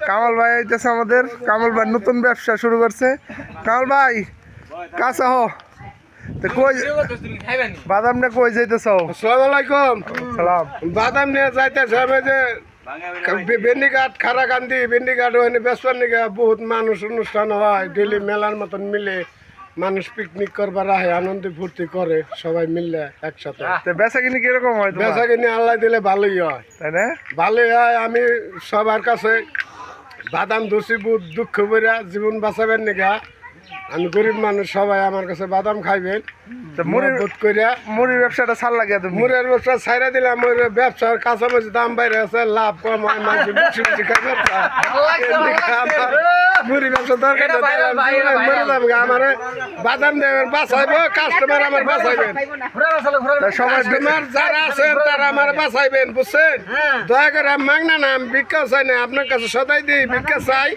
কামাল ভাই আইতেছে আমাদের। কামাল ভাই নতুন ব্যবসা শুরু করছে। কামাল ভাই কাছে হো তো কই বাদাম নিয়ে কই যাইতেছ? আসসালামু আলাইকুম। সালাম। বাদাম নিয়ে যাইতেছে আমি যে বেন্ডিঘাট খারাকান্দি বেন্ডিঘাট ওখানে বেসবার নিকে বহুত মানুষ অনুষ্ঠান হয় ডেলি মেলার মতন মিলে মানুষ পিকনিক করবার আহে আনন্দ ফুর্তি করে সবাই মিললে একসাথে। তো বেচা কিনি কিরকম হয় তোমার? বেচা কিনে আল্লাহ দিলে ভালোই হয়, তাই না? ভালোই হয়। আমি সবার কাছে বাদাম দোষী বুধ দুঃখ করিয়া জীবন বাঁচাবেন নিকা। আমি গরিব মানুষ, সবাই আমার কাছে বাদাম খাইবেন। তো মুড়ির মুড়ির ব্যবসাটা ছাড় লাগে তুমি? মুড়ের ব্যবসা ছাইরা দিলাম। ওই ব্যবসার কাঁচামরিচ দাম বাইরে আছে, লাভ কম হয়, মানুষ বেশি বেশি খাইবে। মুড়ি ব্যবসা দরকার মরে যাবে। আমার বাদাম দেবেন বাঁচাইবো, কাস্টমার আমার বাঁচাইবেন। কাস্টমার যারা আছেন তারা আমার বাঁচাইবেন, বুঝছেন? দয়া করে মাগনা না, আমি ভিক্ষা চাই না, আপনার কাছে সদাই দিই ভিক্ষা চাই।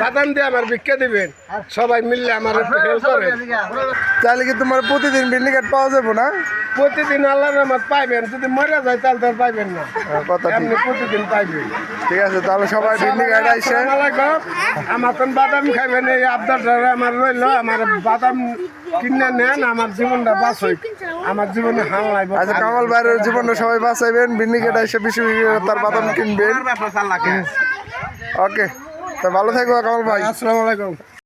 বাদাম দিয়ে আমার ভিক্ষা দিবেন, সবাই মিললে আমার একটু হেল্প করেন। তাহলে কি তোমার প্রতিদিন বেন্ডিঘাট পাওয়া যাবে না? প্রতিদিন আল্লাহর রহমত পাইবেন, যদি মরে যায় তাহলে তো আর পাইবেন না, কথা এমনি প্রতিদিন পাইবেন। ঠিক আছে, তাহলে সবাই বেন্ডিঘাট আইসে আমার তো বাদাম খাইবেন, এই আবদারটা আমার রইল। আমার বাদাম কিনে নেন, আমার জীবনটা বাঁচই, আমার জীবনে হাল নাই। আচ্ছা, কামাল ভাইয়ের জীবনটা সবাই বাঁচাইবেন, বেন্ডিঘাট আইসে বেশি বেশি তার বাদাম কিনবেন। ওকে, তা ভালো থাকবো কামাল ভাই। আসসালামু আলাইকুম।